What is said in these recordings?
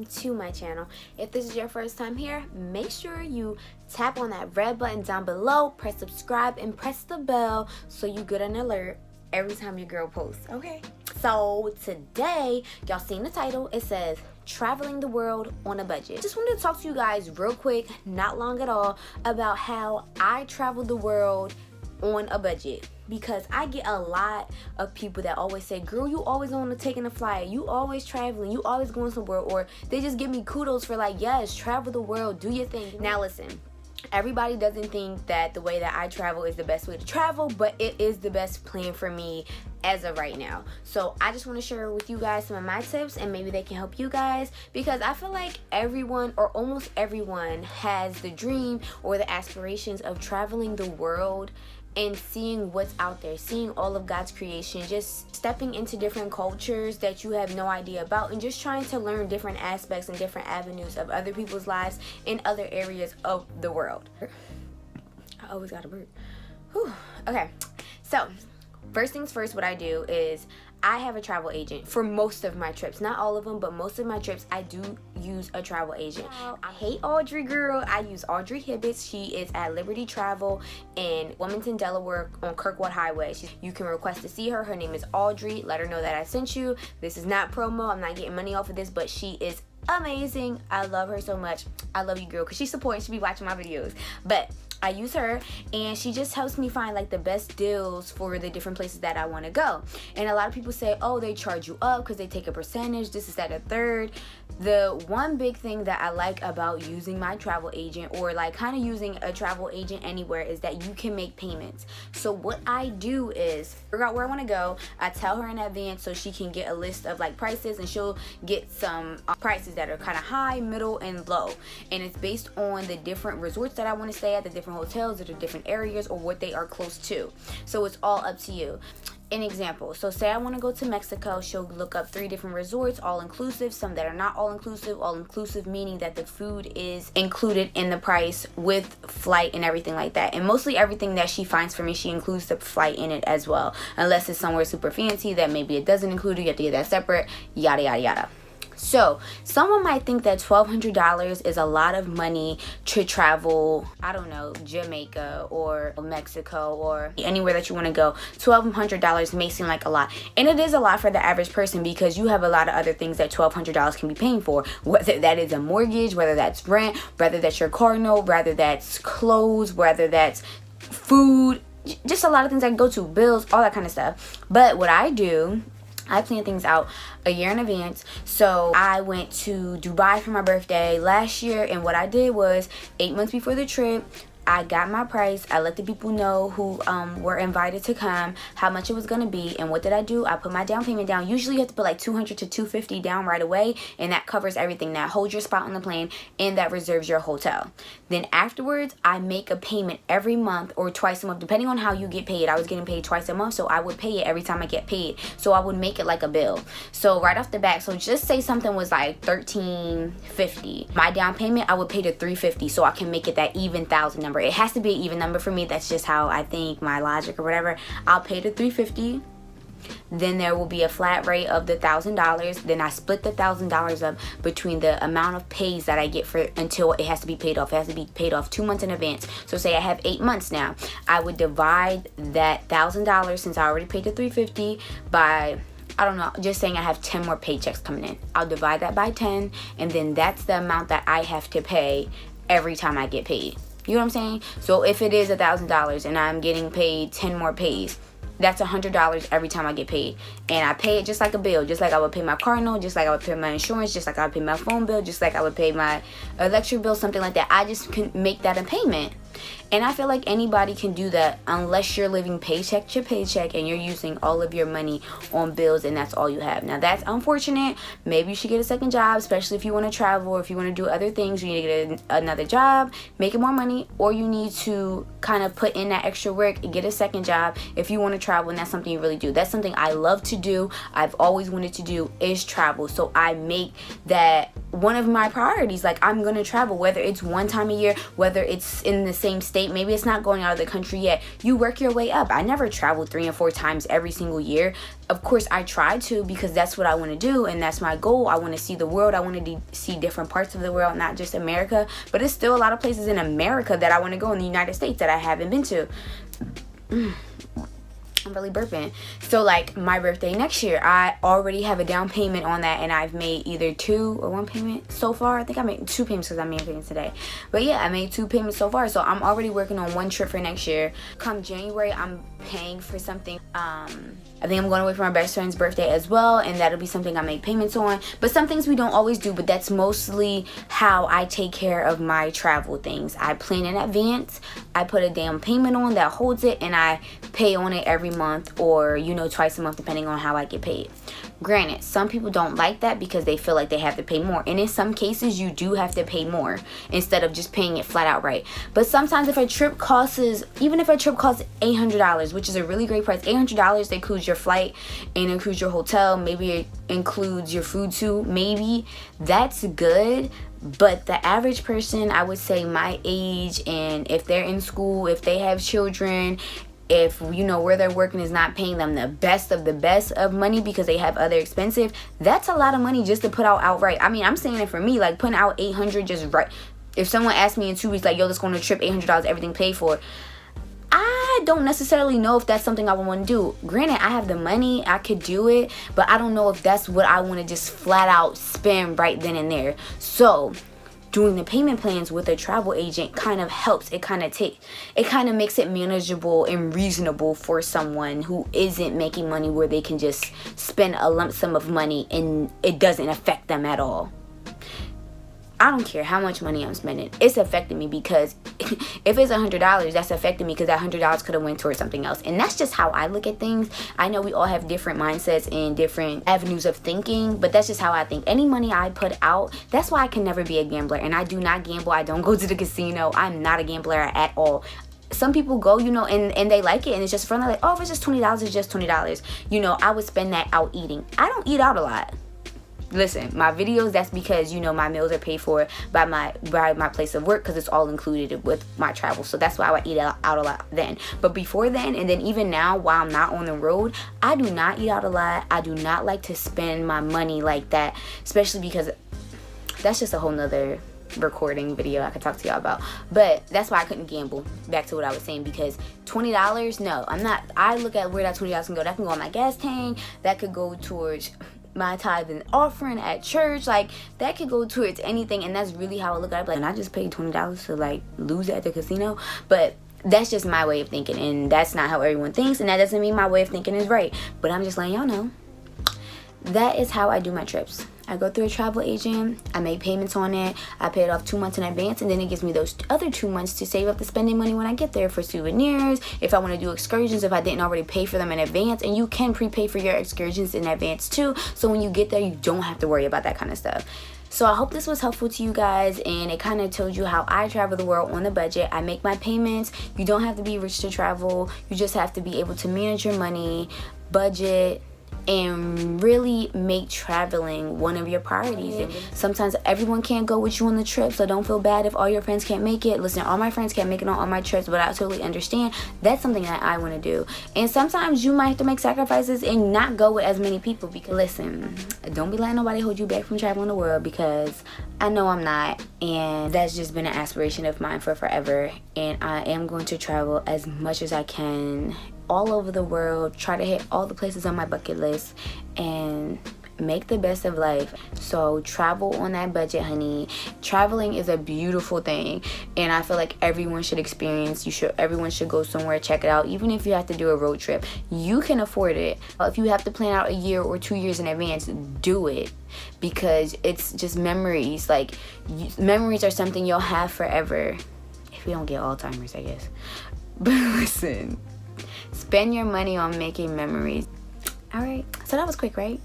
to my channel. If this is your first time here, make sure you tap on that red button down below, press subscribe, and press the bell so you get an alert every time your girl posts, okay? So today, y'all seen the title, it says traveling the world on a budget. Just wanted to talk to you guys real quick, not long at all, about how I travel the world on a budget, because I get a lot of people that always say, girl, you always on to taking a flight, you always traveling, you always going somewhere, or they just give me kudos for like, yes, travel the world, do your thing. Now listen, everybody doesn't think that the way that I travel is the best way to travel, but it is the best plan for me as of right now. So I just want to share with you guys some of my tips, and maybe they can help you guys, because I feel like everyone, or almost everyone, has the dream or the aspirations of traveling the world and seeing what's out there, seeing all of God's creation, just stepping into different cultures that you have no idea about, and just trying to learn different aspects and different avenues of other people's lives in other areas of the world. I always got a burp. Whew. Okay, so first things first, what I do is I have a travel agent for most of my trips. Not all of them, but most of my trips I do use a travel agent. I hate Audrey, girl. I use Audrey Hibbets. She is at Liberty Travel in Wilmington, Delaware on Kirkwood Highway. You can request to see her. Her name is Audrey. Let her know that I sent you. This is not promo. I'm not getting money off of this, but she is amazing. I love her so much. I love you, girl, because she's supporting. She be watching my videos. But I use her, and she just helps me find like the best deals for the different places that I want to go. And a lot of people say, oh, they charge you up because they take a percentage, this is that, a third. The one big thing that I like about using my travel agent, or like kind of using a travel agent anywhere, is that you can make payments. So what I do is figure out where I want to go. I tell her in advance so she can get a list of like prices, and she'll get some prices that are kind of high, middle, and low. And it's based on the different resorts that I want to stay at, the different hotels, or the different areas, or what they are close to. So it's all up to you. An example, so say I want to go to Mexico, she'll look up 3 different resorts, all inclusive, some that are not all inclusive meaning that the food is included in the price with flight and everything like that. And mostly everything that she finds for me, she includes the flight in it as well, unless it's somewhere super fancy that maybe it doesn't include it, you have to get that separate, yada yada yada. So someone might think that $1,200 is a lot of money to travel, I don't know, Jamaica or Mexico or anywhere that you want to go. $1,200 may seem like a lot, and it is a lot for the average person, because you have a lot of other things that $1,200 can be paying for, whether that is a mortgage, whether that's rent, whether that's your car note, whether that's clothes, whether that's food, just a lot of things I can go to, bills, all that kind of stuff. But what I do, I plan things out a year in advance. So I went to Dubai for my birthday last year, and what I did was 8 months before the trip, I got my price. I let the people know who were invited to come how much it was going to be. And what did I do? I put my down payment down. Usually you have to put like $200 to $250 down right away, and that covers everything. That holds your spot on the plane, and that reserves your hotel. Then afterwards, I make a payment every month or twice a month, depending on how you get paid. I was getting paid twice a month, so I would pay it every time I get paid. So I would make it like a bill. So right off the bat, so just say something was like $1,350. My down payment, I would pay to $350, so I can make it that even thousand number. It has to be an even number for me. That's just how I think, my logic or whatever. I'll pay the $350. Then there will be a flat rate of the $1,000. Then I split the $1,000 up between the amount of pays that I get for until it has to be paid off. It has to be paid off 2 months in advance. So say I have 8 months now. I would divide that $1,000, since I already paid the $350, by, I don't know, just saying I have 10 more paychecks coming in. I'll divide that by 10, and then that's the amount that I have to pay every time I get paid. You know what I'm saying? So if it is $1,000 and I'm getting paid 10 more pays, that's $100 every time I get paid. And I pay it just like a bill, just like I would pay my car note, just like I would pay my insurance, just like I would pay my phone bill, just like I would pay my electric bill, something like that. I just can make that a payment. And I feel like anybody can do that, unless you're living paycheck to paycheck and you're using all of your money on bills and that's all you have. Now that's unfortunate. Maybe you should get a second job, especially if you want to travel, or if you want to do other things. You need to get another job, making more money, or you need to kind of put in that extra work and get a second job if you want to travel, and that's something you really do. That's something I love to do. I've always wanted to do, is travel. So I make that one of my priorities. Like, I'm going to travel, whether it's one time a year, whether it's in the same state state. Maybe it's not going out of the country yet. You work your way up. I never traveled 3 and 4 times every single year. Of course, I try to, because that's what I want to do, and that's my goal. I want to see the world. I want to see different parts of the world, not just America. But it's still a lot of places in America that I want to go, in the United States, that I haven't been to. I'm really burping. So like my birthday next year, I already have a down payment on that, and I've made either 2 or 1 payment so far. I think I made 2 payments because I made payments today. But yeah, I made 2 payments so far. So I'm already working on 1 trip for next year. Come January, I'm paying for something. I think I'm going away for my best friend's birthday as well, and that'll be something I make payments on. But some things we don't always do, but that's mostly how I take care of my travel things. I plan in advance, I put a down payment on that holds it, and I pay on it every month, or twice a month, depending on how I get paid. Granted, some people don't like that because they feel like they have to pay more, and in some cases you do have to pay more instead of just paying it flat out right. But sometimes if a trip costs $800, which is a really great price, $800, that includes your flight and includes your hotel, maybe it includes your food too, maybe, that's good. But the average person, I would say my age, and if they're in school, if they have children, if where they're working is not paying them the best of money because they have other expensive, that's a lot of money just to put out outright. I mean, I'm saying it for me, like putting out $800 just right. If someone asked me in 2 weeks, like, yo, let's go on a trip, $800, everything paid for, I don't necessarily know if that's something I would want to do. Granted, I have the money, I could do it, but I don't know if that's what I want to just flat out spend right then and there. So doing the payment plans with a travel agent kind of helps. It kind of makes it manageable and reasonable for someone who isn't making money, where they can just spend a lump sum of money and it doesn't affect them at all. I don't care how much money I'm spending. It's affecting me, because if it's $100, that's affecting me because that $100 could have went towards something else. And that's just how I look at things. I know we all have different mindsets and different avenues of thinking, but that's just how I think. Any money I put out, that's why I can never be a gambler. And I do not gamble. I don't go to the casino. I'm not a gambler at all. Some people go, and they like it, and it's just fun. They're like, oh, if it's just $20, it's just $20. I would spend that out eating. I don't eat out a lot. Listen, my videos, that's because my meals are paid for by my place of work, because it's all included with my travel. So that's why I would eat out a lot then. But before then, and then even now while I'm not on the road, I do not eat out a lot. I do not like to spend my money like that, especially because that's just a whole nother recording video I could talk to y'all about. But that's why I couldn't gamble. Back to what I was saying, because $20, no, I'm not. I look at where that $20 can go. That can go on my gas tank. That could go towards my tithe and offering at church. Like, that could go towards anything, and that's really how I look at it. Like, and I just paid $20 to like lose at the casino. But that's just my way of thinking, and that's not how everyone thinks, and that doesn't mean my way of thinking is right. But I'm just letting y'all know that is how I do my trips. I go through a travel agent, I make payments on it, I pay it off 2 months in advance, and then it gives me those other 2 months to save up the spending money when I get there for souvenirs, if I want to do excursions, if I didn't already pay for them in advance. And you can prepay for your excursions in advance too, so when you get there, you don't have to worry about that kind of stuff. So I hope this was helpful to you guys, and it kind of told you how I travel the world on a budget. I make my payments. You don't have to be rich to travel. You just have to be able to manage your money, budget, and really make traveling one of your priorities. Sometimes everyone can't go with you on the trip, so don't feel bad if all your friends can't make it. Listen, all my friends can't make it on all my trips, but I totally understand. That's something that I want to do. And sometimes you might have to make sacrifices and not go with as many people, because listen, don't be letting nobody hold you back from traveling the world, because I know I'm not, and that's just been an aspiration of mine for forever. And I am going to travel as much as I can all over the world, try to hit all the places on my bucket list, and make the best of life. So travel on that budget, honey. Traveling is a beautiful thing, and I feel like everyone should experience. Everyone should go somewhere, check it out. Even if you have to do a road trip, you can afford it. If you have to plan out a year or 2 years in advance, do it, because it's just memories. Like, memories are something you'll have forever, if you don't get Alzheimer's, I guess. But listen, spend your money on making memories. All right, so that was quick, right?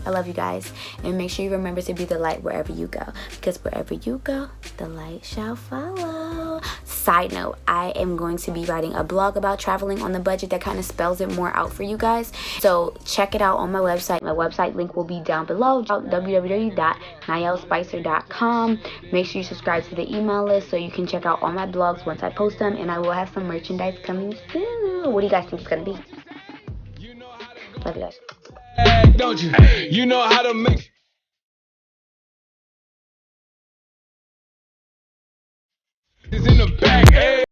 I love you guys, and make sure you remember to be the light wherever you go, because wherever you go, the light shall follow. side note, I am going to be writing a blog about traveling on the budget that kind of spells it more out for you guys. So check it out on my website. My website link will be down below, www.niellespicer.com. Make sure you subscribe to the email list so you can check out all my blogs once I post them, and I will have some merchandise coming soon. What do you guys think it's gonna be? Love you guys. Don't you? You know how to make